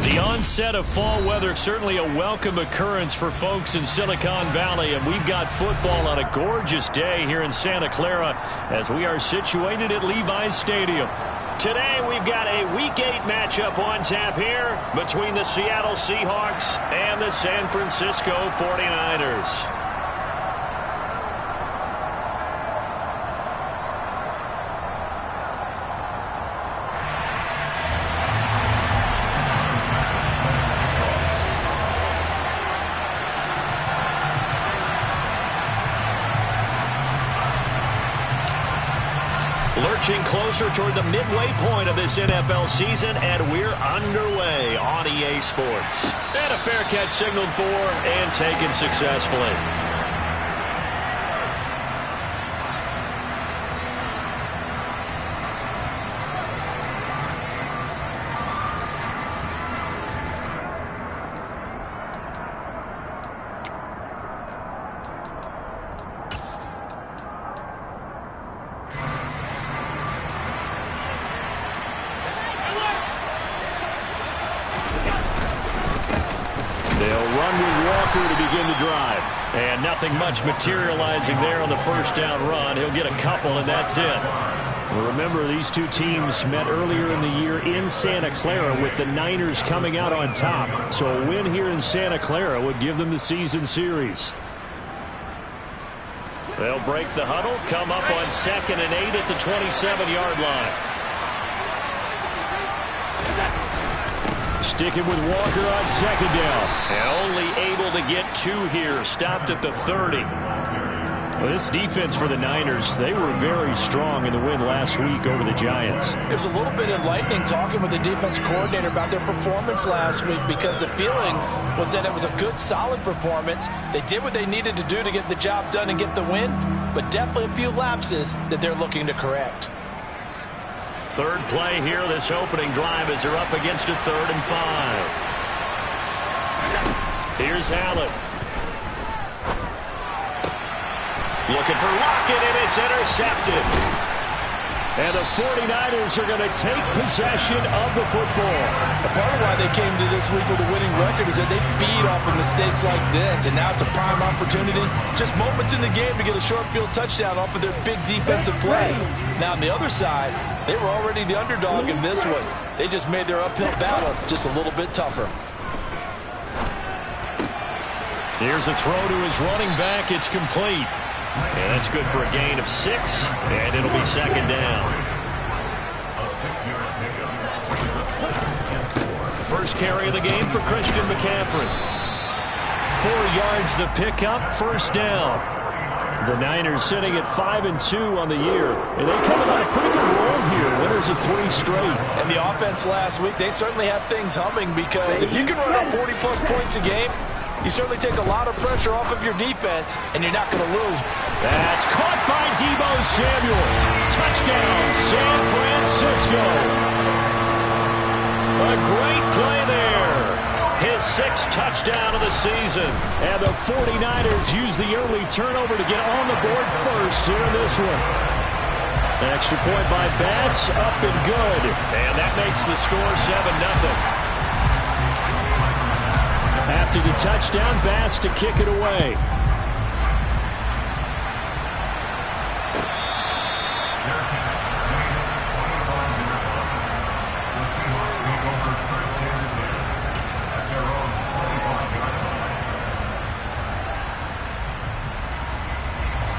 The onset of fall weather, certainly a welcome occurrence for folks in Silicon Valley, and we've got football on a gorgeous day here in Santa Clara as we are situated at Levi's Stadium. Today we've got a Week 8 matchup on tap here between the Seattle Seahawks and the San Francisco 49ers. Lurching closer toward the midway point of this NFL season, and we're underway on EA Sports. And a fair catch signaled for and taken successfully. And nothing much materializing there on the first down run. He'll get a couple, and that's it. Well, remember, these two teams met earlier in the year in Santa Clara with the Niners coming out on top. So a win here in Santa Clara would give them the season series. They'll break the huddle, come up on 2nd and 8 at the 27-yard line. Sticking with Walker on 2nd down. And only able to get 2 here. Stopped at the 30. Well, this defense for the Niners, they were very strong in the win last week over the Giants. It was a little bit enlightening talking with the defense coordinator about their performance last week, because the feeling was that it was a good, solid performance. They did what they needed to do to get the job done and get the win, but definitely a few lapses that they're looking to correct. Third play here, this opening drive, as they're up against a 3rd and 5. Here's Allen. Looking for Lockett, and it's intercepted. And the 49ers are going to take possession of the football. A part of why they came to this week with a winning record is that they feed off of mistakes like this, and now it's a prime opportunity, just moments in the game, to get a short field touchdown off of their big defensive play. Now on the other side, they were already the underdog in this one. They just made their uphill battle just a little bit tougher. Here's a throw to his running back. It's complete. And that's good for a gain of 6, and it'll be 2nd down. First carry of the game for Christian McCaffrey. 4 yards the pickup, 1st down. The Niners sitting at 5-2 on the year, and they come on a pretty good roll here. Winners of 3 straight. And the offense last week, they certainly have things humming, because if you can run up 40-plus points a game, you certainly take a lot of pressure off of your defense, and you're not going to lose. That's caught by Deebo Samuel. Touchdown, San Francisco. A great play there. His 6th touchdown of the season. And the 49ers use the early turnover to get on the board first here in this one. An extra point by Bass, up and good. And that makes the score 7-0. After the touchdown, Bass to kick it away.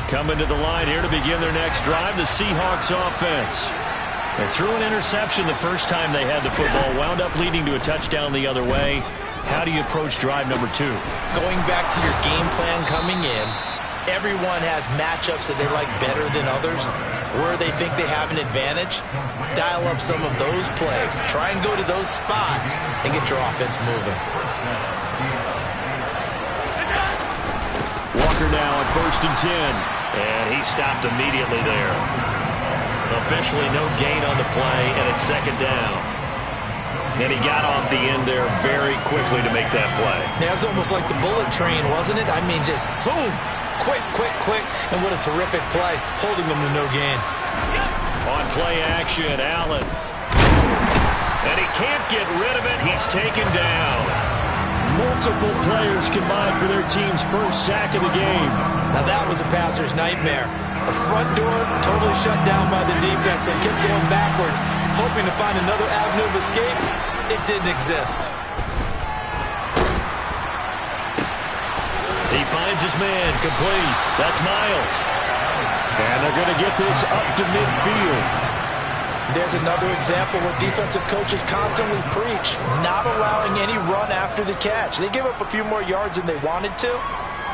Coming to the line here to begin their next drive, the Seahawks offense. They threw an interception the first time they had the football, wound up leading to a touchdown the other way. How do you approach drive number 2? Going back to your game plan coming in, everyone has matchups that they like better than others. Where they think they have an advantage, dial up some of those plays. Try and go to those spots and get your offense moving. Walker now on 1st and 10. And he stopped immediately there. Officially no gain on the play, and it's 2nd down. And he got off the end there very quickly to make that play. Yeah, it was almost like the bullet train, wasn't it? I mean, just zoom, quick, quick, quick. And what a terrific play, holding them to no gain. On play action, Allen. And he can't get rid of it. He's taken down. Multiple players combined for their team's first sack of the game. Now that was a passer's nightmare. The front door totally shut down by the defense. They kept going backwards, hoping to find another avenue of escape. It didn't exist. He finds his man, complete. That's Miles. And they're going to get this up to midfield. There's another example where defensive coaches constantly preach, not allowing any run after the catch. They give up a few more yards than they wanted to,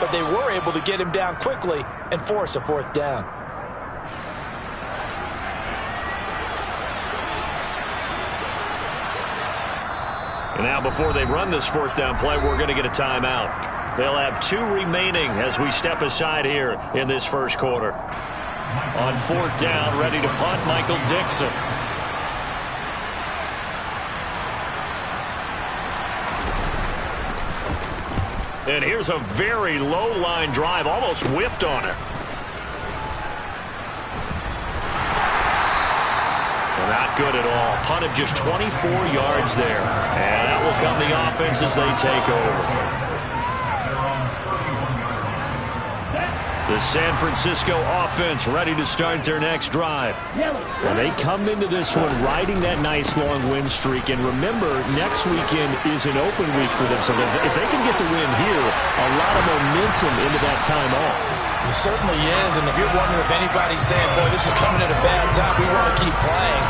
but they were able to get him down quickly and force a fourth down. And now before they run this fourth down play, we're going to get a timeout. They'll have 2 remaining as we step aside here in this first quarter. On fourth down, ready to punt, Michael Dixon. And here's a very low line drive, almost whiffed on it. Well, not good at all. Punted just 24 yards there. And that will come the offense as they take over. The San Francisco offense ready to start their next drive. Well, they come into this one riding that nice long win streak. And remember, next weekend is an open week for them. So if they can get the win here, a lot of momentum into that time off. It certainly is. And if you're wondering if anybody's saying, boy, this is coming at a bad time, we want to keep playing,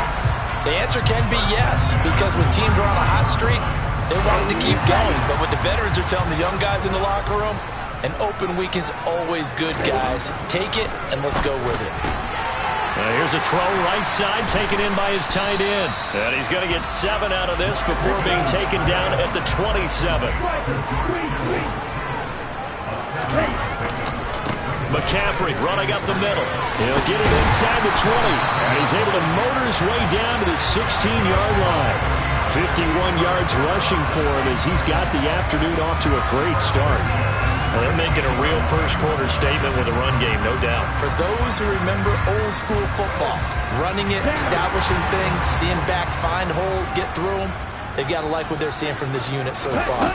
the answer can be yes. Because when teams are on a hot streak, they want to keep going. But what the veterans are telling the young guys in the locker room, an open week is always good, guys. Take it, and let's go with it. Here's a throw right side, taken in by his tight end. And he's going to get 7 out of this before being taken down at the 27. McCaffrey running up the middle. He'll get it inside the 20. And he's able to motor his way down to the 16-yard line. 51 yards rushing for him as he's got the afternoon off to a great start. Well, they're making a real first-quarter statement with a run game, no doubt. For those who remember old-school football, running it, establishing things, seeing backs find holes, get through them, they've got to like what they're seeing from this unit so far.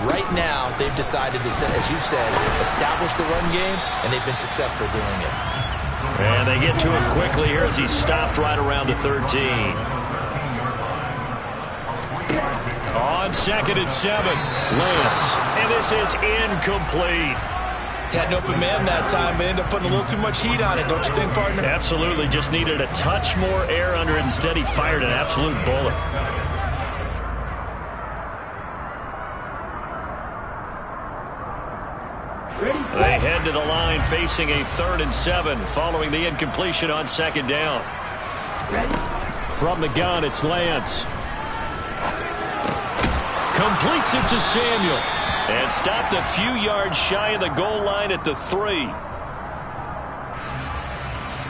Right now, they've decided to, as you said, establish the run game, and they've been successful doing it. And they get to him quickly here as he stopped right around the 13. On 2nd and 7, Lance. And this is incomplete. Had an open man that time, but ended up putting a little too much heat on it, don't you think, partner? Absolutely. Just needed a touch more air under it. Instead, he fired an absolute bullet. They head to the line facing a 3rd and 7 following the incompletion on 2nd down. From the gun, it's Lance. Completes it to Samuel. And stopped a few yards shy of the goal line at the 3.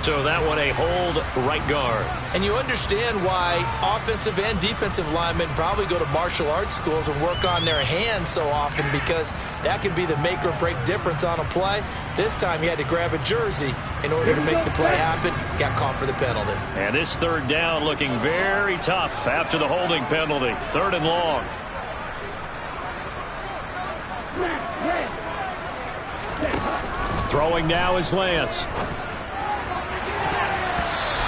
So that one a hold right guard. And you understand why offensive and defensive linemen probably go to martial arts schools and work on their hands so often, because that can be the make or break difference on a play. This time he had to grab a jersey in order to make the play happen. Got caught for the penalty. And this 3rd down looking very tough after the holding penalty. 3rd and long. Throwing now is Lance.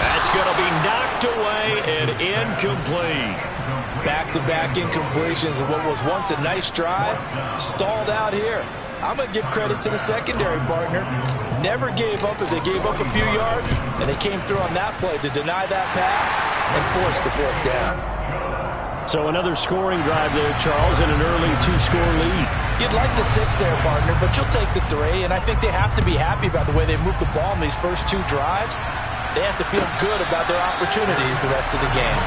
That's going to be knocked away and incomplete. Back-to-back incompletions of what was once a nice drive, stalled out here. I'm going to give credit to the secondary partner. Never gave up as they gave up a few yards, and they came through on that play to deny that pass and force the 4th down. So another scoring drive there, Charles, and an early 2-score lead. You'd like the 6 there, partner, but you'll take the 3, and I think they have to be happy about the way they moved the ball in these first 2 drives. They have to feel good about their opportunities the rest of the game.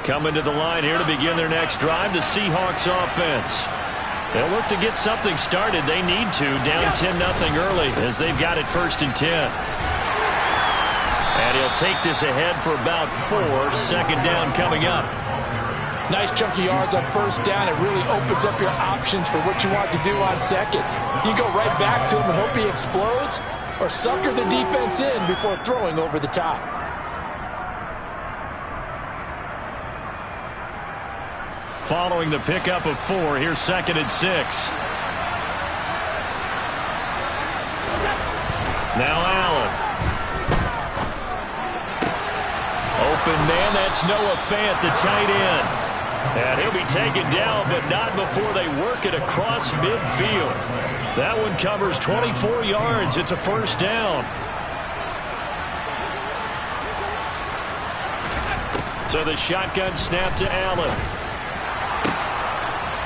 Coming to the line here to begin their next drive, the Seahawks offense. They'll look to get something started. They need to. Down 10-0 early as they've got it 1st and 10. And he'll take this ahead for about 4. 2nd down coming up. Nice chunk of yards on 1st down. It really opens up your options for what you want to do on 2nd. You go right back to him and hope he explodes, or sucker the defense in before throwing over the top. Following the pickup of 4, here's 2nd and 6. Now Allen. Open man, that's Noah Fant, the tight end. And he'll be taken down, but not before they work it across midfield. That one covers 24 yards. It's a 1st down. So the shotgun snap to Allen.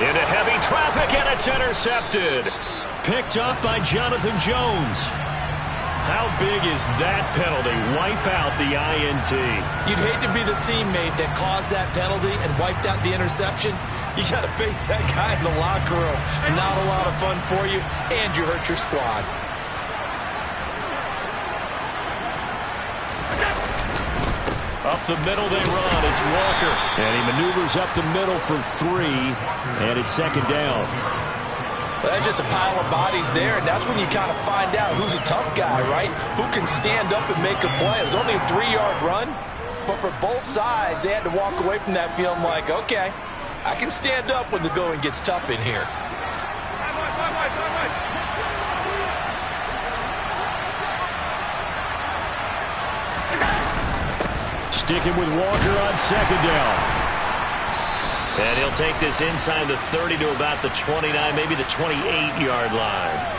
Into heavy traffic, and it's intercepted. Picked up by Jonathan Jones. How big is that penalty? Wipe out the INT. You'd hate to be the teammate that caused that penalty and wiped out the interception. You got to face that guy in the locker room. Not a lot of fun for you, and you hurt your squad. Up the middle they run. It's Walker. And he maneuvers up the middle for 3. And it's 2nd down. Well, that's just a pile of bodies there, and that's when you kind of find out who's a tough guy, right? Who can stand up and make a play. It was only a 3-yard run, but for both sides, they had to walk away from that feeling like, okay, I can stand up when the going gets tough in here. Sticking with Walker on 2nd down. And he'll take this inside the 30 to about the 29, maybe the 28-yard line.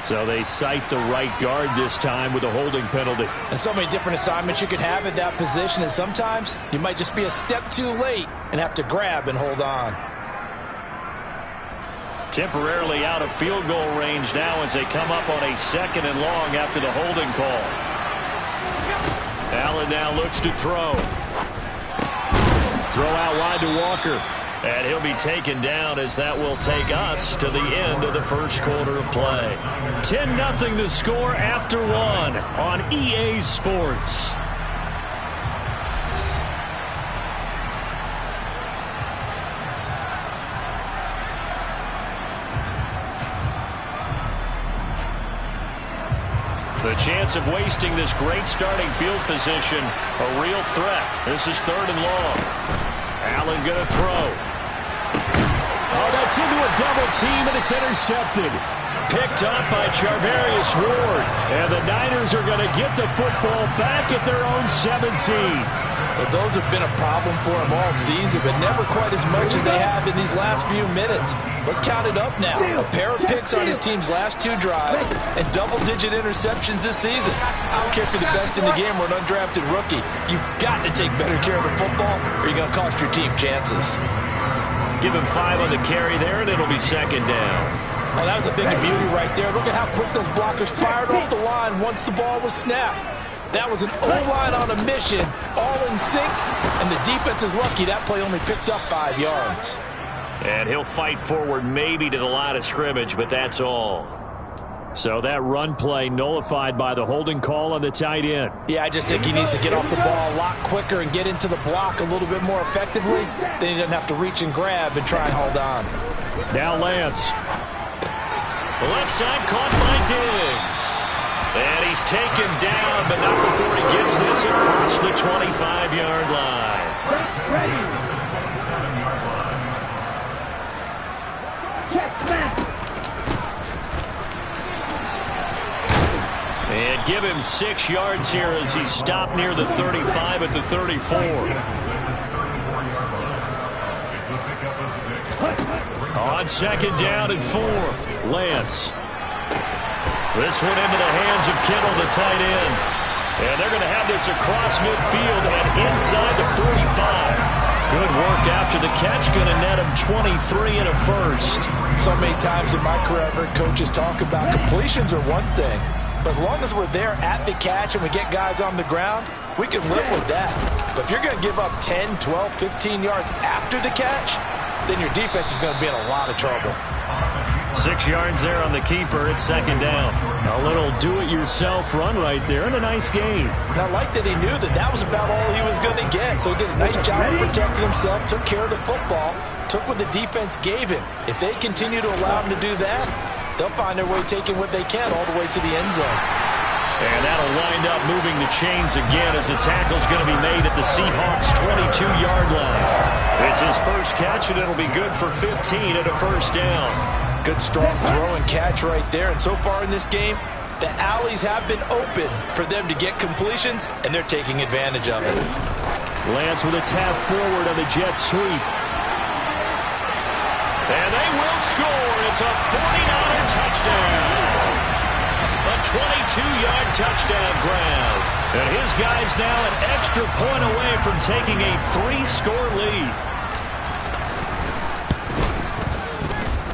So they cite the right guard this time with a holding penalty. And so many different assignments you can have at that position, and sometimes you might just be a step too late and have to grab and hold on. Temporarily out of field goal range now as they come up on a 2nd and long after the holding call. Allen now looks to throw. Throw out wide to Walker. And he'll be taken down as that will take us to the end of the 1st quarter of play. 10-0 the score after 1 on EA Sports. The chance of wasting this great starting field position, a real threat. This is 3rd and long. Allen going to throw. Oh, that's into a double team, and it's intercepted. Picked up by Charvarius Ward. And the Niners are going to get the football back at their own 17. But those have been a problem for him all season, but never quite as much as they have in these last few minutes. Let's count it up now. A pair of picks on his team's last 2 drives and double-digit interceptions this season. I don't care if you're the best in the game or an undrafted rookie. You've got to take better care of the football or you're going to cost your team chances. Give him 5 on the carry there, and it'll be 2nd down. Oh, that was a thing of beauty right there. Look at how quick those blockers fired off the line once the ball was snapped. That was an O-line on a mission, all in sync, and the defense is lucky that play only picked up 5 yards. And he'll fight forward maybe to the line of scrimmage, but that's all. So that run play nullified by the holding call on the tight end. Yeah, I just think he needs to get off the ball a lot quicker and get into the block a little bit more effectively. Then he doesn't have to reach and grab and try and hold on. Now Lance. The left side caught by Diggs. And he's taken down, but not before he gets this across the 25-yard line. And give him 6 yards here as he stopped near the 35 at the 34. On 2nd down and 4, Lance. This one into the hands of Kittle, the tight end. And they're going to have this across midfield and inside the 45. Good work after the catch. Going to net him 23 and a first. So many times in my career, I've heard coaches talk about completions are one thing. But as long as we're there at the catch and we get guys on the ground, we can live with that. But if you're going to give up 10, 12, 15 yards after the catch, then your defense is going to be in a lot of trouble. 6 yards there on the keeper. It's second down. A little do-it-yourself run right there and a nice gain. And I like that he knew that that was about all he was going to get. So he did a nice job of protecting himself, took care of the football, took what the defense gave him. If they continue to allow him to do that, they'll find their way taking what they can all the way to the end zone. And that'll wind up moving the chains again as the tackle's going to be made at the Seahawks' 22-yard line. It's his first catch, and it'll be good for 15 at a first down. Good, strong throw and catch right there. And so far in this game, the alleys have been open for them to get completions, and they're taking advantage of it. Lance with a tap forward on the jet sweep. And they will score. It's a 49er touchdown. A 22-yard touchdown grab. And his guy's now an extra point away from taking a 3-score lead.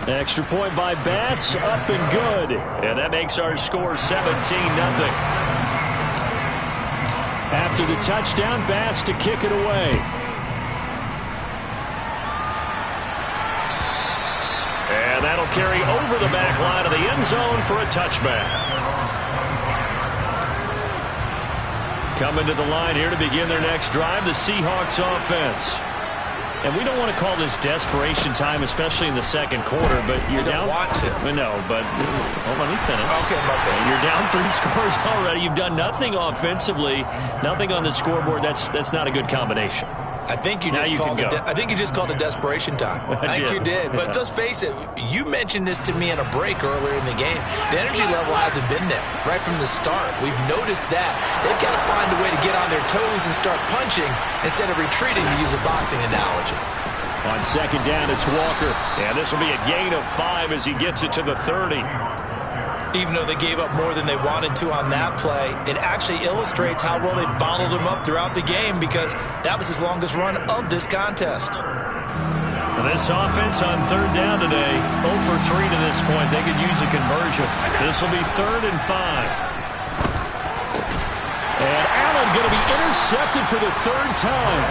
Extra point by Bass, up and good. And that makes our score 17-0. After the touchdown, Bass to kick it away. And that'll carry over the back line of the end zone for a touchback. Coming to the line here to begin their next drive, the Seahawks offense. And we don't want to call this desperation time, especially in the second quarter, but you're down. Want to. No, but let me finish. Okay, my bad. You're down 3 scores already. You've done nothing offensively, nothing on the scoreboard. That's not a good combination. I think you just called it desperation time. I think you did. But let's face it, you mentioned this to me in a break earlier in the game. The energy level hasn't been there right from the start. We've noticed that. They've got to find a way to get on their toes and start punching instead of retreating, to use a boxing analogy. On second down, it's Walker. And this will be a gain of 5 as he gets it to the 30. Even though they gave up more than they wanted to on that play, it actually illustrates how well they bottled them up throughout the game, because that was his longest run of this contest. And this offense on third down today, 0 for 3 to this point. They could use a conversion. This will be 3rd and 5. And Allen going to be intercepted for the 3rd time.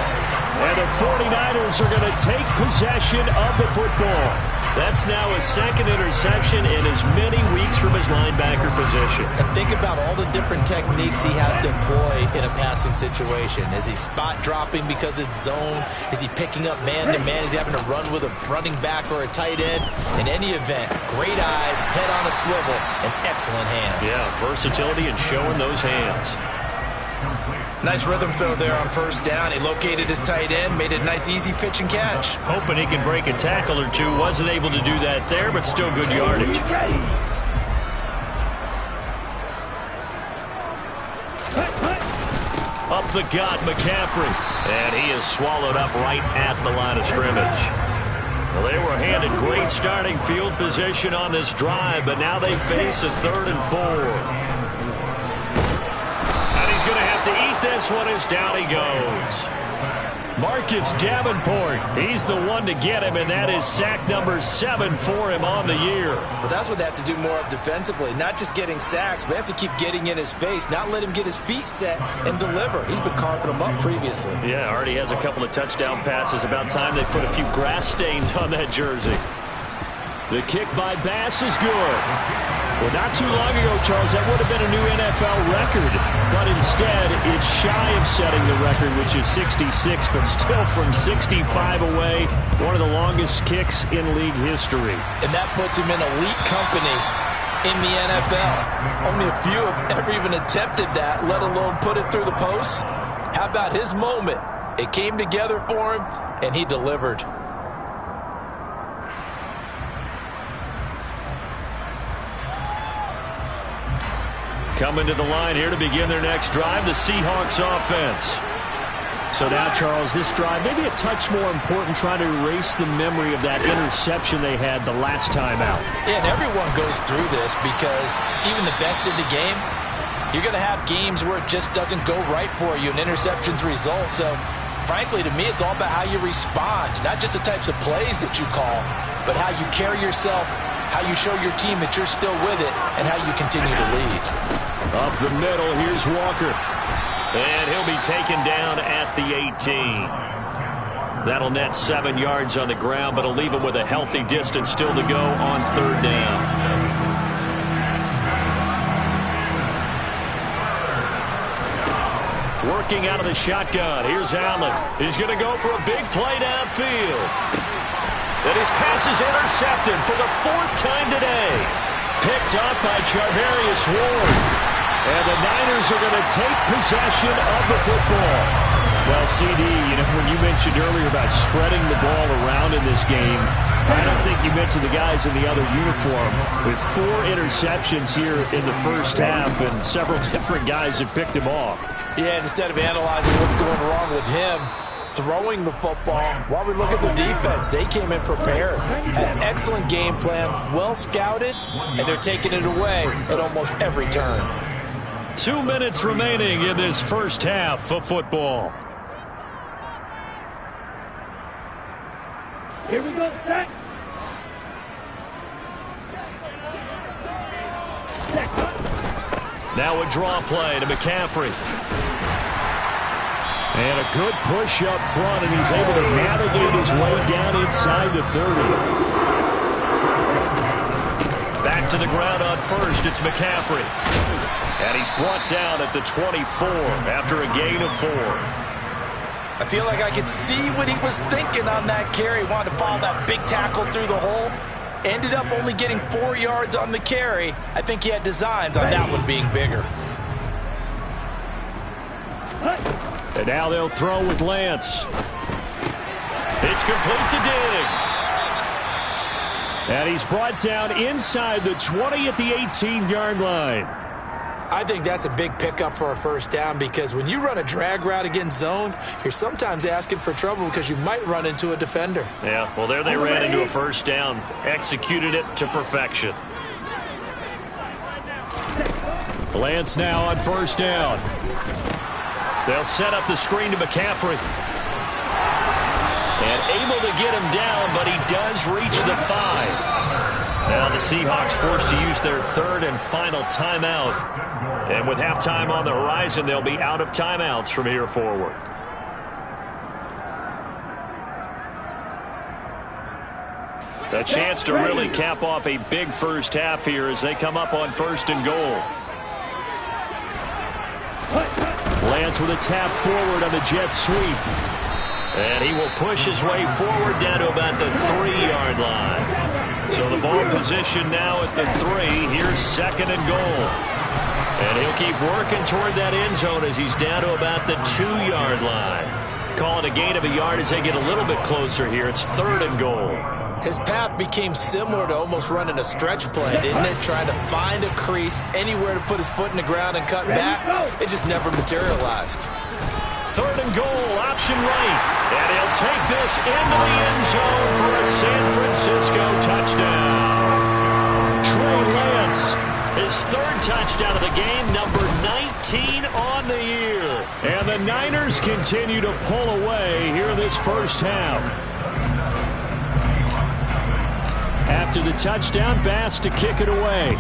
And the 49ers are going to take possession of the football. That's now his 2nd interception in as many weeks from his linebacker position. And think about all the different techniques he has to employ in a passing situation. Is he spot dropping because it's zone? Is he picking up man-to-man? Is he having to run with a running back or a tight end? In any event, great eyes, head on a swivel, and excellent hands. Yeah, versatility and showing those hands. Nice rhythm throw there on first down. He located his tight end, made it a nice easy pitch and catch. Hoping he can break a tackle or two. Wasn't able to do that there, but still good yardage. Up the gut, McCaffrey. And he is swallowed up right at the line of scrimmage. Well, they were handed great starting field position on this drive, but now they face a 3rd and 4. He's going to have to eat this one as down he goes. Marcus Davenport, he's the one to get him, and that is sack number 7 for him on the year. But that's what they have to do more of defensively, not just getting sacks, but they have to keep getting in his face, not let him get his feet set and deliver. He's been carving them up previously. Yeah, already has a couple of touchdown passes. About time they put a few grass stains on that jersey. The kick by Bass is good. Well, not too long ago, Charles, that would have been a new NFL record. But instead, it's shy of setting the record, which is 66, but still from 65 away, one of the longest kicks in league history. And that puts him in elite company in the NFL. Only a few have ever even attempted that, let alone put it through the post. How about his moment? It came together for him, and he delivered. Coming to the line here to begin their next drive, the Seahawks offense. So now, Charles, this drive maybe a touch more important, trying to erase the memory of that interception they had the last time out. Yeah, and everyone goes through this, because even the best in the game, you're going to have games where it just doesn't go right for you, and interceptions result. So, frankly, to me, it's all about how you respond, not just the types of plays that you call, but how you carry yourself, how you show your team that you're still with it, and how you continue to lead. Up the middle, here's Walker. And he'll be taken down at the 18. That'll net 7 yards on the ground, but it'll leave him with a healthy distance still to go on 3rd down. Working out of the shotgun. Here's Allen. He's going to go for a big play downfield. And his pass is intercepted for the 4th time today. Picked up by Charvarius Ward. And the Niners are going to take possession of the football. Well, CD, when you mentioned earlier about spreading the ball around in this game, I don't think you mentioned the guys in the other uniform. With 4 interceptions here in the first half, and several different guys have picked him off. Yeah, instead of analyzing what's going wrong with him, throwing the football, while we look at the defense, they came in prepared. Had an excellent game plan, well scouted, and they're taking it away at almost every turn. 2 minutes remaining in this first half of football. Here we go, set. Now a draw play to McCaffrey. And a good push up front, and he's able to navigate his way down inside the 30. Back to the ground on first, it's McCaffrey. And he's brought down at the 24 after a gain of 4. I feel like I could see what he was thinking on that carry. Wanted to follow that big tackle through the hole. Ended up only getting 4 yards on the carry. I think he had designs on that one being bigger. And now they'll throw with Lance. It's complete to Diggs. And he's brought down inside the 20 at the 18-yard line. I think that's a big pickup for a first down, because when you run a drag route against zone, you're sometimes asking for trouble because you might run into a defender. Yeah, well, there they ran into a first down. Executed it to perfection. Lance now on first down. They'll set up the screen to McCaffrey. And able to get him down, but he does reach the 5. Now the Seahawks forced to use their 3rd and final timeout. And with halftime on the horizon, they'll be out of timeouts from here forward. A chance to really cap off a big first half here as they come up on 1st and goal. Lance with a tap forward on the jet sweep. And he will push his way forward down to about the 3-yard line. So the ball position now at the 3. Here's 2nd and goal. And he'll keep working toward that end zone as he's down to about the 2-yard line. Call it a gain of a yard as they get a little bit closer here. It's 3rd and goal. His path became similar to almost running a stretch play, didn't it? Trying to find a crease, anywhere to put his foot in the ground and cut back. It just never materialized. 3rd and goal, option right. And he'll take this into the end zone for a San Francisco touchdown. Trey Lance, his 3rd touchdown of the game, number 19 on the year. And the Niners continue to pull away here this first half. After the touchdown, Bass to kick it away.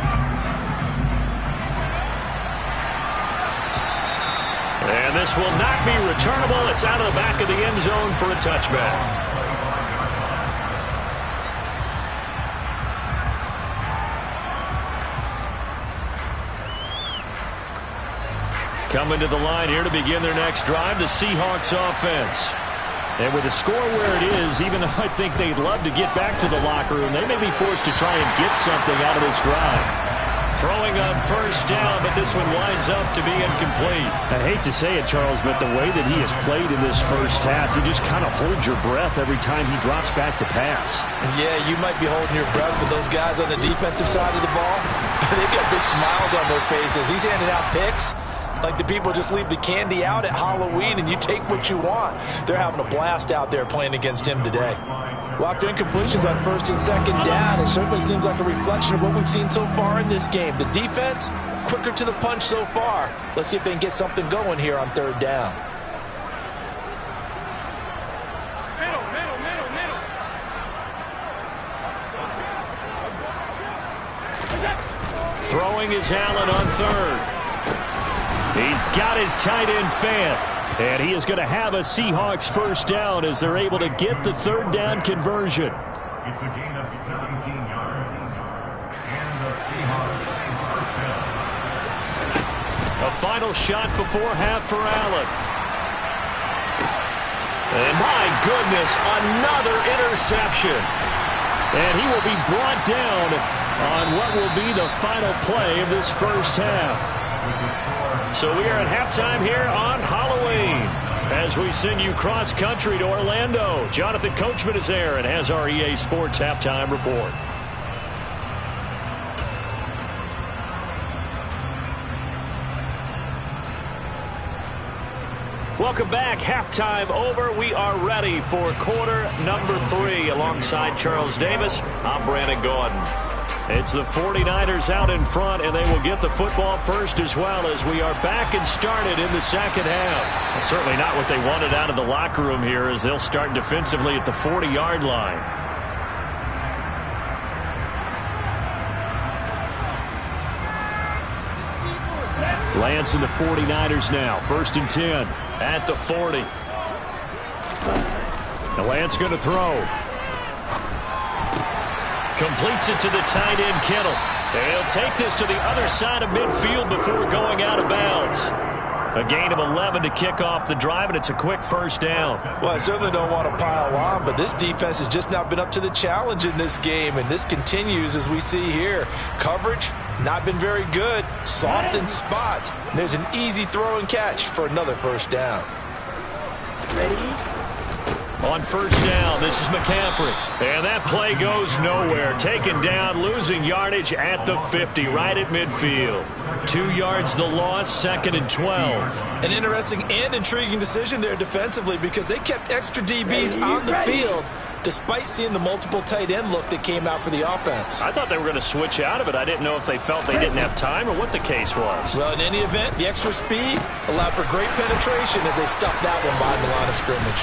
And this will not be returnable. It's out of the back of the end zone for a touchback. Coming to the line here to begin their next drive, the Seahawks offense. And with the score where it is, even though I think they'd love to get back to the locker room, they may be forced to try and get something out of this drive. Throwing on first down, but this one winds up to be incomplete. I hate to say it, Charles, but the way that he has played in this first half, you just kind of hold your breath every time he drops back to pass. Yeah, you might be holding your breath, but those guys on the defensive side of the ball, they've got big smiles on their faces. He's handing out picks like the people just leave the candy out at Halloween and you take what you want. They're having a blast out there playing against him today. Well, after incompletions on 1st and 2nd down, it certainly seems like a reflection of what we've seen so far in this game. The defense, quicker to the punch so far. Let's see if they can get something going here on 3rd down. Throwing is Allen on 3rd. He's got his tight end Fant. And he is going to have a Seahawks first down as they're able to get the third down conversion. It's a gain of 17 yards. And the Seahawks first down. A final shot before half for Allen. And my goodness, another interception. And he will be brought down on what will be the final play of this first half. So we are at halftime here on Halloween as we send you cross-country to Orlando. Jonathan Coachman is there and has our EA Sports halftime report. Welcome back. Halftime over. We are ready for quarter number 3. Alongside Charles Davis, I'm Brandon Gordon. It's the 49ers out in front, and they will get the football first as well as we are back and started in the second half. Well, certainly not what they wanted out of the locker room here as they'll start defensively at the 40-yard line. Lance and the 49ers now. 1st and 10 at the 40. And Lance going to throw. Completes it to the tight end, Kittle. They'll take this to the other side of midfield before going out of bounds. A gain of 11 to kick off the drive, and it's a quick first down. Well, I certainly don't want to pile on, but this defense has just not been up to the challenge in this game, and this continues as we see here. Coverage, not been very good. Soft in spots. There's an easy throw and catch for another first down. Ready? On first down, this is McCaffrey. And that play goes nowhere. Taken down, losing yardage at the 50, right at midfield. 2 yards the loss, 2nd and 12. An interesting and intriguing decision there defensively because they kept extra DBs on the field despite seeing the multiple tight end look that came out for the offense. I thought they were going to switch out of it. I didn't know if they felt they didn't have time or what the case was. Well, in any event, the extra speed allowed for great penetration as they stuffed that one behind the line of scrimmage.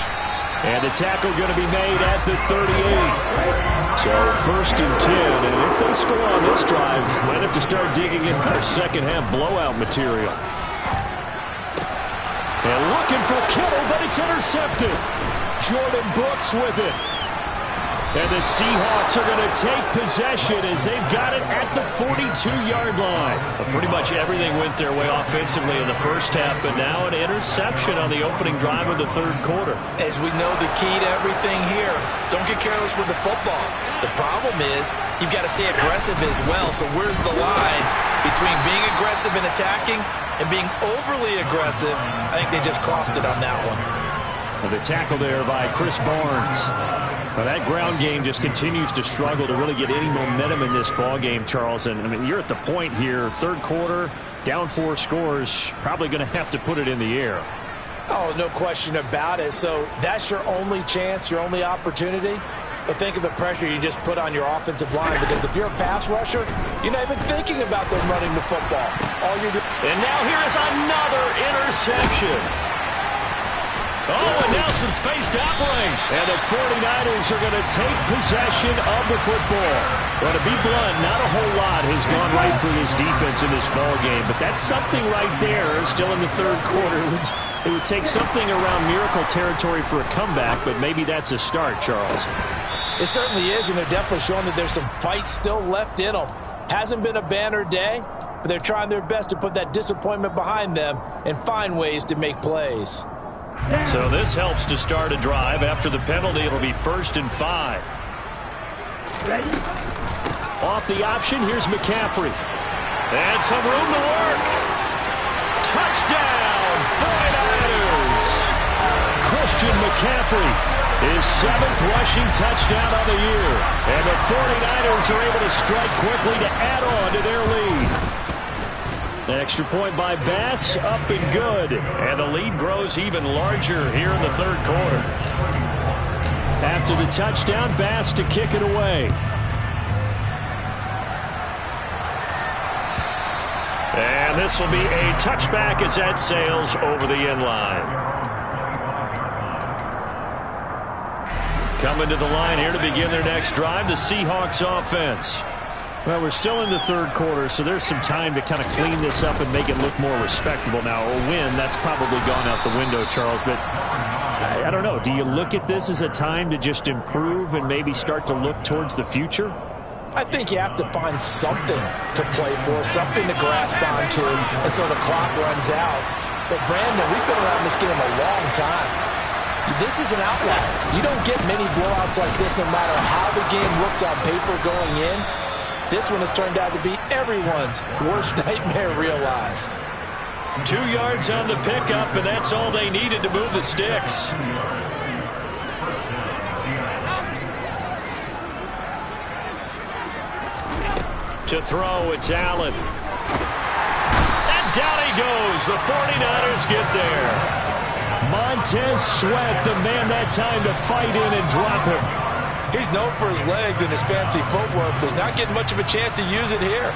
And the tackle going to be made at the 38. So 1st and 10. And if they score on this drive, might have to start digging in our second half blowout material. And looking for Kittle, but it's intercepted. Jordan Brooks with it. And the Seahawks are going to take possession as they've got it at the 42-yard line. But pretty much everything went their way offensively in the first half, but now an interception on the opening drive of the third quarter. As we know, the key to everything here, don't get careless with the football. The problem is you've got to stay aggressive as well. So where's the line between being aggressive and attacking and being overly aggressive? I think they just crossed it on that one. And the tackle there by Chris Barnes. Well, that ground game just continues to struggle to really get any momentum in this ball game, Charles. And I mean, you're at the point here, third quarter, down 4 scores, probably going to have to put it in the air. Oh, no question about it. So that's your only chance, your only opportunity. But think of the pressure you just put on your offensive line, because if you're a pass rusher, you're not even thinking about them running the football. All you're doing. And now here is another interception. Oh, and now some space to operate. And the 49ers are going to take possession of the football. Well, to be blunt, not a whole lot has gone right for this defense in this ball game, but that's something right there still in the third quarter. It would take something around miracle territory for a comeback, but maybe that's a start, Charles. It certainly is, and they're definitely showing that there's some fight still left in them. Hasn't been a banner day, but they're trying their best to put that disappointment behind them and find ways to make plays. So this helps to start a drive. After the penalty, it'll be 1st and 5. Ready? Off the option, here's McCaffrey. And some room to work. Touchdown, 49ers. Christian McCaffrey, his 7th rushing touchdown of the year. And the 49ers are able to strike quickly to add on to their lead. An extra point by Bass, up and good. And the lead grows even larger here in the third quarter. After the touchdown, Bass to kick it away. And this will be a touchback as that sails over the end line. Coming to the line here to begin their next drive, the Seahawks offense. Well, we're still in the third quarter, so there's some time to kind of clean this up and make it look more respectable. Now, a win, that's probably gone out the window, Charles, but I don't know. Do you look at this as a time to just improve and maybe start to look towards the future? I think you have to find something to play for, something to grasp onto until the clock runs out. But, Brandon, we've been around this game a long time. This is an outlier. You don't get many blowouts like this no matter how the game looks on paper going in. This one has turned out to be everyone's worst nightmare realized. 2 yards on the pickup, and that's all they needed to move the sticks. To throw, it's Allen. And down he goes. The 49ers get there. Montez Sweat, the man that time to fight in and drop him. He's known for his legs and his fancy footwork, but he's not getting much of a chance to use it here.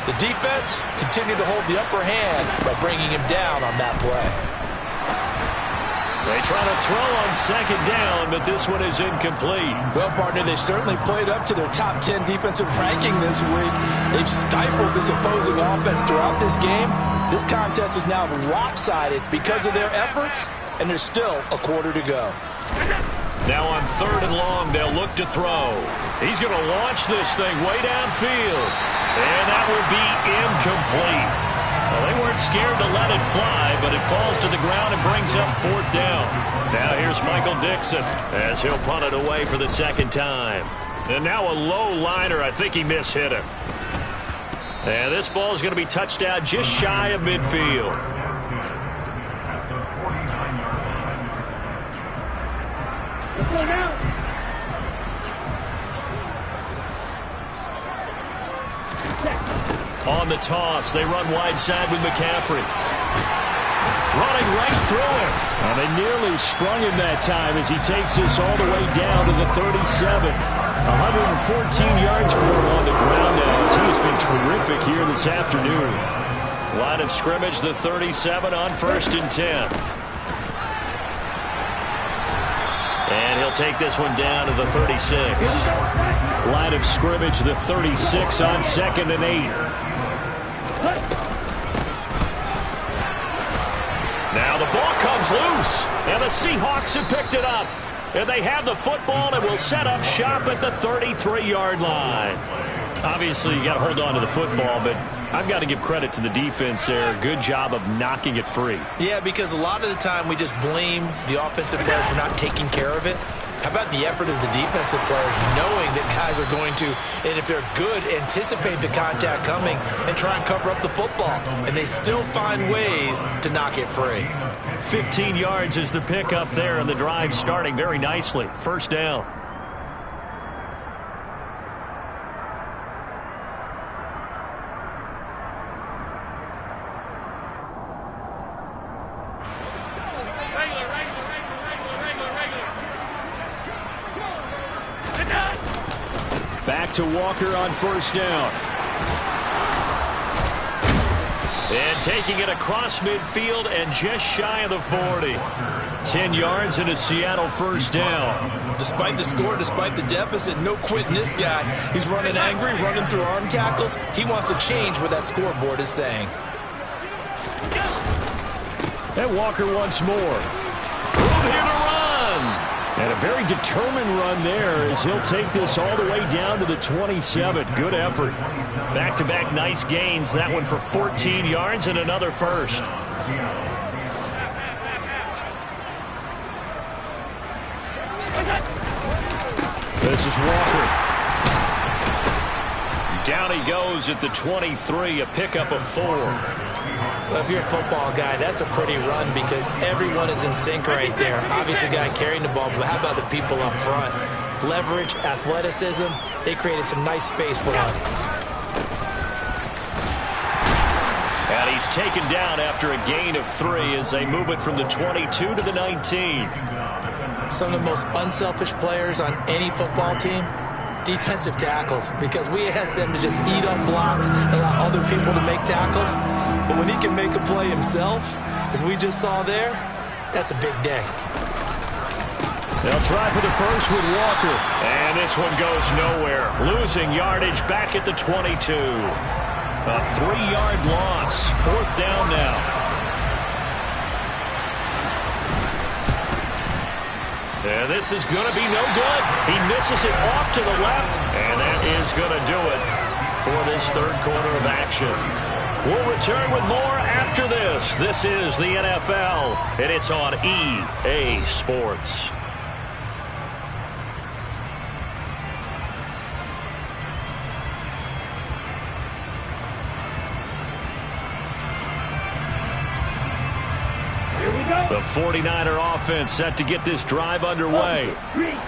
The defense continued to hold the upper hand by bringing him down on that play. They try to throw on second down, but this one is incomplete. Well, partner, they certainly played up to their top 10 defensive ranking this week. They've stifled this opposing offense throughout this game. This contest is now lopsided because of their efforts, and there's still a quarter to go. Now on 3rd and long, they'll look to throw. He's going to launch this thing way downfield. And that will be incomplete. Well, they weren't scared to let it fly, but it falls to the ground and brings up 4th down. Now here's Michael Dixon as he'll punt it away for the second time. And now a low liner. I think he mishit him. And this ball is going to be touched out just shy of midfield. On the toss, they run wide side with McCaffrey. Running right through him. And they nearly sprung him that time as he takes this all the way down to the 37. 114 yards for him on the ground now as he has been terrific here this afternoon. Line of scrimmage, the 37 on 1st and 10. And he'll take this one down to the 36. Line of scrimmage, the 36 on 2nd and 8. Now the ball comes loose, and the Seahawks have picked it up. And they have the football and will set up shop at the 33-yard line. Obviously, you got to hold on to the football, but I've got to give credit to the defense there. Good job of knocking it free. Yeah, because a lot of the time we just blame the offensive players for not taking care of it. How about the effort of the defensive players knowing that guys are going to, and if they're good, anticipate the contact coming and try and cover up the football. And they still find ways to knock it free. 15 yards is the pickup there, and the drive starting very nicely. 1st down. Back to Walker on 1st down. And taking it across midfield and just shy of the 40. 10 yards and a Seattle 1st down. Despite the score, despite the deficit, no quitting this guy. He's running angry, running through arm tackles. He wants to change what that scoreboard is saying. And Walker once more. Room here to run. And a very determined run there as he'll take this all the way down to the 27. Good effort. Back-to-back nice gains. That one for 14 yards and another 1st. This is Walker. Down he goes at the 23, a pickup of 4. Well, if you're a football guy, that's a pretty run because everyone is in sync right there. Obviously, guy carrying the ball, but how about the people up front? Leverage, athleticism, they created some nice space for him. And he's taken down after a gain of 3 as they move it from the 22 to the 19. Some of the most unselfish players on any football team, defensive tackles, because we ask them to just eat up blocks and allow other people to make tackles. But when he can make a play himself, as we just saw there, that's a big day. They'll try for the first with Walker. And this one goes nowhere. Losing yardage back at the 22. A 3-yard loss. 4th down now. And this is going to be no good. He misses it off to the left. And that is going to do it for this 3rd quarter of action. We'll return with more after this. This is the NFL, and it's on EA Sports. The 49er offense set to get this drive underway.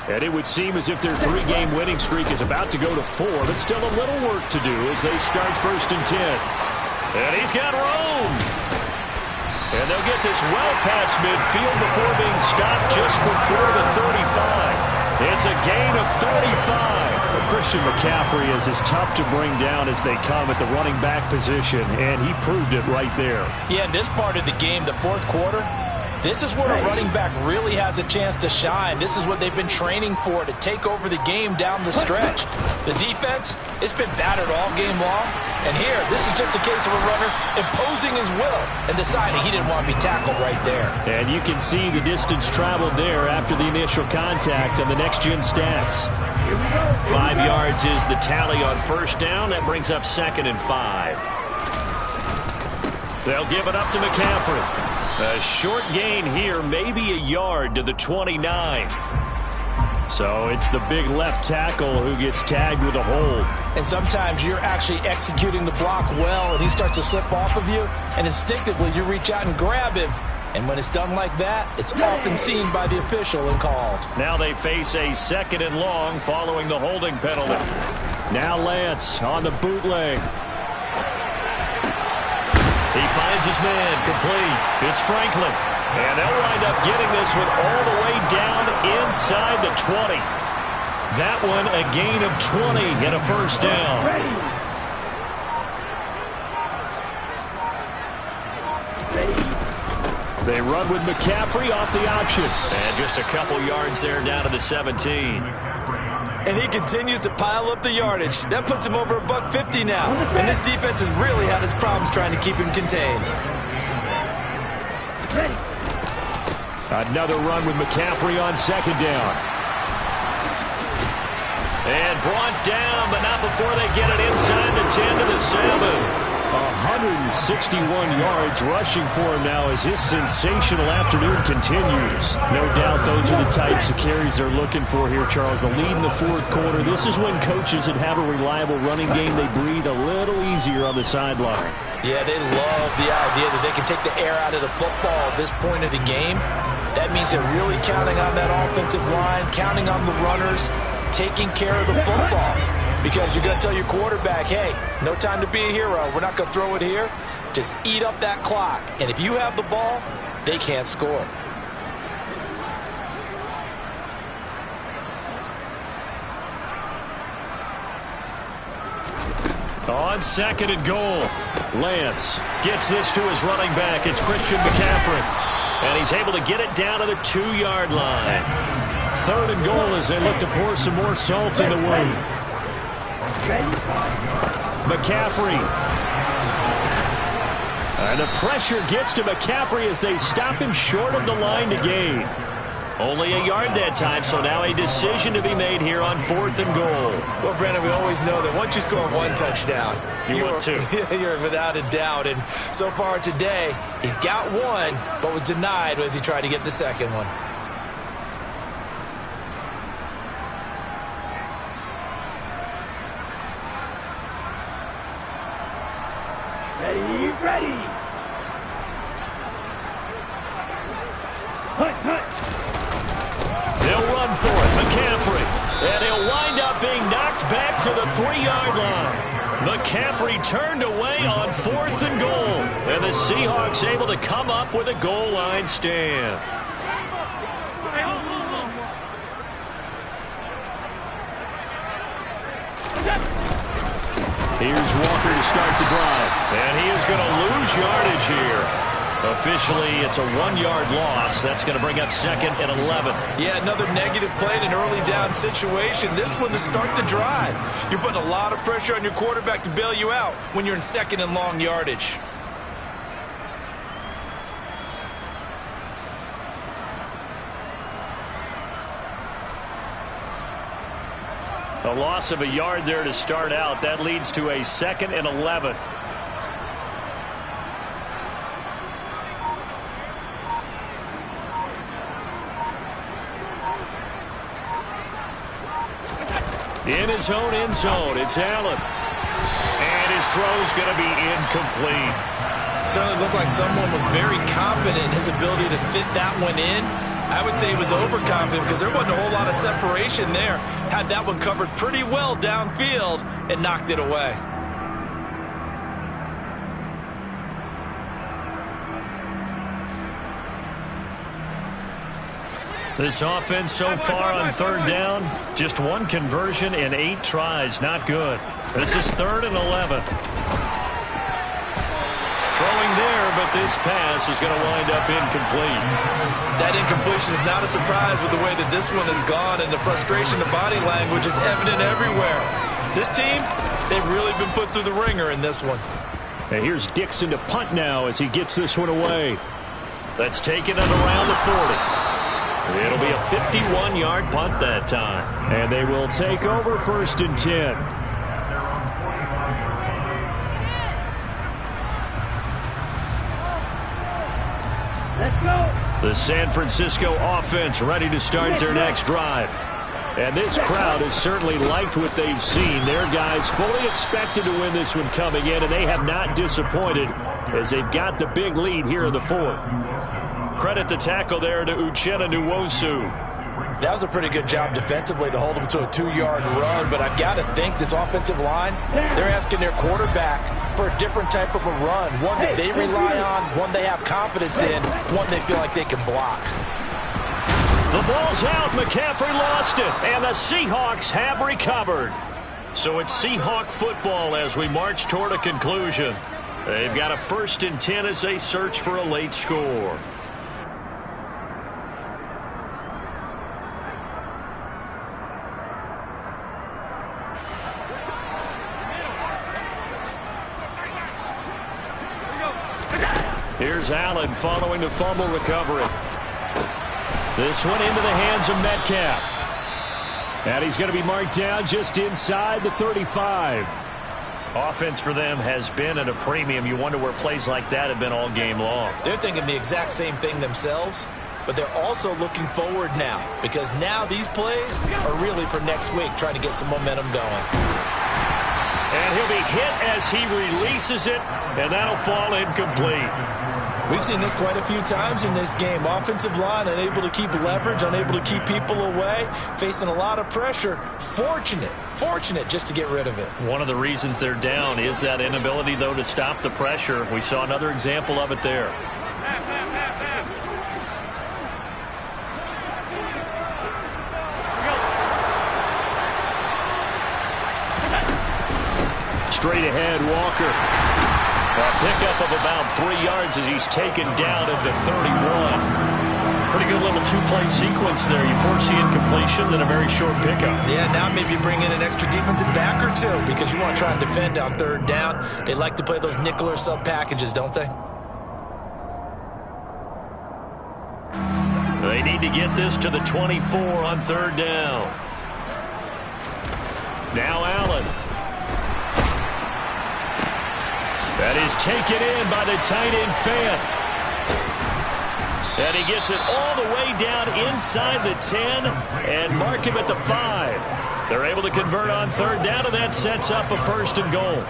And it would seem as if their 3-game winning streak is about to go to 4, but still a little work to do as they start 1st and 10. And he's got room. And they'll get this well past midfield before being stopped just before the 35. It's a gain of 35. Well, Christian McCaffrey is as tough to bring down as they come at the running back position, and he proved it right there. Yeah, in this part of the game, the 4th quarter, this is where a running back really has a chance to shine. This is what they've been training for, to take over the game down the stretch. The defense, it's been battered all game long. And here, this is just a case of a runner imposing his will and deciding he didn't want to be tackled right there. And you can see the distance traveled there after the initial contact on the next-gen stats. 5 yards is the tally on 1st down. That brings up 2nd and 5. They'll give it up to McCaffrey. A short gain here, maybe a yard to the 29. So it's the big left tackle who gets tagged with a hold. And sometimes you're actually executing the block well, and he starts to slip off of you, and instinctively you reach out and grab him. And when it's done like that, it's often seen by the official and called. Now they face a 2nd and long following the holding penalty. Now Lance on the bootleg. He finds his man, complete. It's Franklin. And they'll wind up getting this one all the way down inside the 20. That one a gain of 20 and a 1st down. They run with McCaffrey off the option. And just a couple yards there down to the 17. And he continues to pile up the yardage. That puts him over $150 now. And this defense has really had its problems trying to keep him contained. Another run with McCaffrey on 2nd down. And brought down, but not before they get it inside the 10 to the 7. 161 yards rushing for him now as his sensational afternoon continues. No doubt those are the types of carries they're looking for here, Charles. The lead in the 4th quarter. This is when coaches that have a reliable running game, they breathe a little easier on the sideline. Yeah, they love the idea that they can take the air out of the football at this point of the game. That means they're really counting on that offensive line, counting on the runners, taking care of the football. Because you're going to tell your quarterback, hey, no time to be a hero. We're not going to throw it here. Just eat up that clock. And if you have the ball, they can't score. On 2nd and goal, Lance gets this to his running back. It's Christian McCaffrey. And he's able to get it down to the 2-yard line. 3rd and goal as they look to pour some more salt in the wound. McCaffrey. And the pressure gets to McCaffrey as they stop him short of the line to gain. Only a yard that time, so now a decision to be made here on 4th and goal. Well, Brandon, we always know that once you score 1 touchdown, want 2. You're without a doubt. And so far today, he's got 1, but was denied as he tried to get the 2nd one. Ready. They'll run for it, McCaffrey. And he'll wind up being knocked back to the 3-yard line. McCaffrey turned away on 4th and goal. And the Seahawks able to come up with a goal line stand. Here's Walker to start the drive. And he is going to lose yardage here. Officially, it's a 1-yard loss. That's going to bring up 2nd and 11. Yeah, another negative play in an early down situation. This one to start the drive. You're putting a lot of pressure on your quarterback to bail you out when you're in 2nd and long yardage. A loss of a yard there to start out. That leads to a 2nd and 11. In his own end zone, it's Allen. And his throw's going to be incomplete. Certainly looked like someone was very confident in his ability to fit that one in. I would say he was overconfident because there wasn't a whole lot of separation there. Had that one covered pretty well downfield and knocked it away. This offense so far on 3rd down, just 1 conversion in 8 tries. Not good. This is 3rd and 11. Throwing there, but this pass is going to wind up incomplete. That incompletion is not a surprise with the way that this one has gone, and the frustration, the body language is evident everywhere. This team, they've really been put through the ringer in this one. And here's Dixon to punt now as he gets this one away. Let's take it at around the 40. It'll be a 51-yard punt that time. And they will take over 1st and 10. Let's go. The San Francisco offense ready to start their next drive. And this crowd has certainly liked what they've seen. Their guys fully expected to win this one coming in, and they have not disappointed as they've got the big lead here in the 4th. Credit the tackle there to Uchenna Nwosu. That was a pretty good job defensively to hold him to a 2-yard run, but I've got to think this offensive line, they're asking their quarterback for a different type of a run, one that they rely on, one they have confidence in, one they feel like they can block. The ball's out. McCaffrey lost it, and the Seahawks have recovered. So it's Seahawk football as we march toward a conclusion. They've got a 1st and 10 as they search for a late score. Here's Allen following the fumble recovery. This one into the hands of Metcalf. And he's going to be marked down just inside the 35. Offense for them has been at a premium. You wonder where plays like that have been all game long. They're thinking the exact same thing themselves, but they're also looking forward now because now these plays are really for next week, trying to get some momentum going. And he'll be hit as he releases it, and that'll fall incomplete. We've seen this quite a few times in this game. Offensive line unable to keep leverage, unable to keep people away, facing a lot of pressure. Fortunate just to get rid of it. One of the reasons they're down is that inability, though, to stop the pressure. We saw another example of it there. Straight ahead, Walker. A pickup of about 3 yards as he's taken down at the 31. Pretty good little 2-play sequence there. You force the incompletion, then a very short pickup. Yeah, now maybe you bring in an extra defensive back or two because you want to try and defend on 3rd down. They like to play those nickel or sub packages, don't they? They need to get this to the 24 on 3rd down. Now Allen. That is taken in by the tight end Fant. And he gets it all the way down inside the 10 and mark him at the 5. They're able to convert on 3rd down, and that sets up a 1st and goal.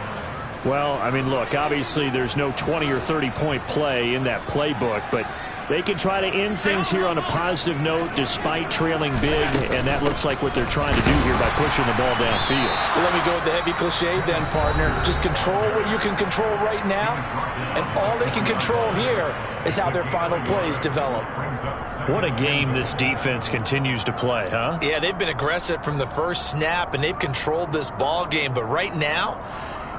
Well, I mean, look, obviously there's no 20 or 30-point play in that playbook, but they can try to end things here on a positive note despite trailing big, and that looks like what they're trying to do here by pushing the ball downfield. Well, let me go with the heavy cliche then, partner. Just control what you can control right now, and all they can control here is how their final plays develop. What a game this defense continues to play, huh? Yeah, they've been aggressive from the first snap, and they've controlled this ball game, but right now,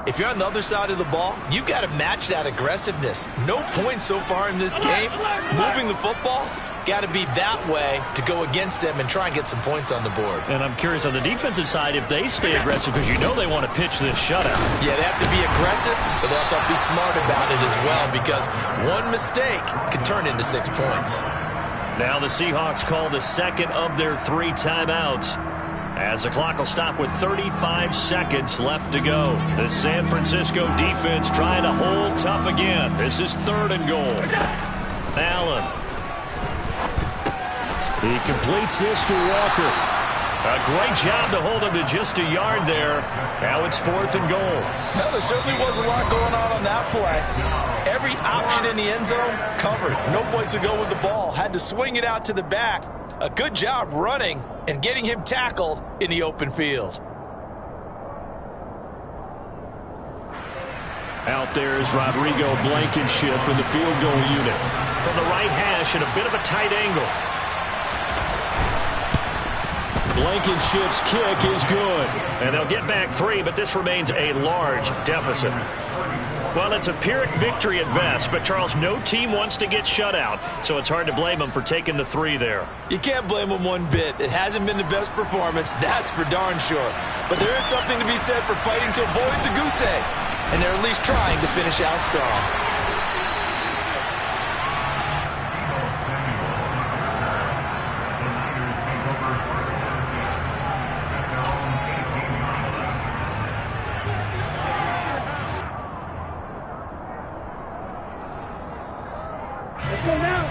if you're on the other side of the ball, you've got to match that aggressiveness. No points so far in this game. Moving the football, got to be that way to go against them and try and get some points on the board. And I'm curious on the defensive side if they stay aggressive, because you know they want to pitch this shutout. Yeah, they have to be aggressive, but they also have to be smart about it as well, because one mistake can turn into 6 points. Now the Seahawks call the second of their 3 timeouts, as the clock will stop with 35 seconds left to go. The San Francisco defense trying to hold tough again. This is 3rd and goal. Allen. He completes this to Walker. A great job to hold him to just a yard there. Now it's 4th and goal. Well, there certainly was a lot going on that play. Every option in the end zone covered. No place to go with the ball. Had to swing it out to the back. A good job running and getting him tackled in the open field. Out there is Rodrigo Blankenship in the field goal unit. From the right hash at a bit of a tight angle. Blankenship's kick is good. And they'll get back 3, but this remains a large deficit. Well, it's a Pyrrhic victory at best, but, Charles, no team wants to get shut out, so it's hard to blame them for taking the 3 there. You can't blame them one bit. It hasn't been the best performance, that's for darn sure. But there is something to be said for fighting to avoid the goose egg, and they're at least trying to finish out strong.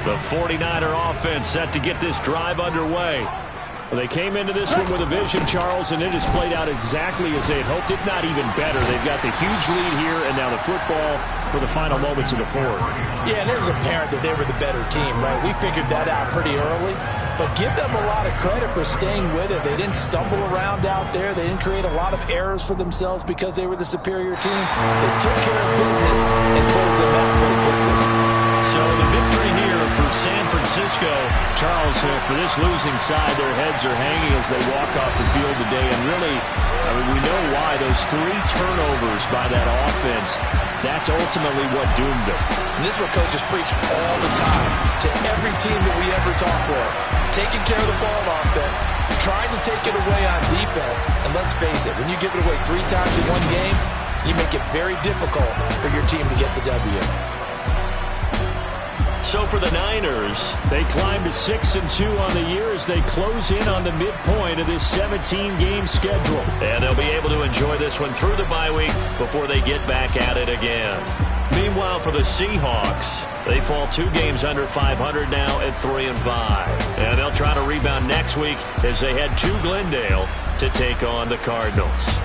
The 49er offense set to get this drive underway. Well, they came into this one with a vision, Charles, and it has played out exactly as they had hoped, if not even better. They've got the huge lead here, and now the football for the final moments of the 4th. Yeah, and it was apparent that they were the better team, right? We figured that out pretty early. But give them a lot of credit for staying with it. They didn't stumble around out there. They didn't create a lot of errors for themselves because they were the superior team. They took care of business and closed them out pretty quickly. So the victory here for San Francisco. Charles, for this losing side, their heads are hanging as they walk off the field today. And really, I mean, we know why. Those 3 turnovers by that offense, that's ultimately what doomed them. And this is what coaches preach all the time to every team that we ever talk with. Taking care of the ball on offense, trying to take it away on defense. And let's face it, when you give it away 3 times in one game, you make it very difficult for your team to get the W. So for the Niners, they climb to 6-2 on the year as they close in on the midpoint of this 17-game schedule. And they'll be able to enjoy this one through the bye week before they get back at it again. Meanwhile, for the Seahawks, they fall 2 games under 500 now at 3-5. And they'll try to rebound next week as they head to Glendale to take on the Cardinals.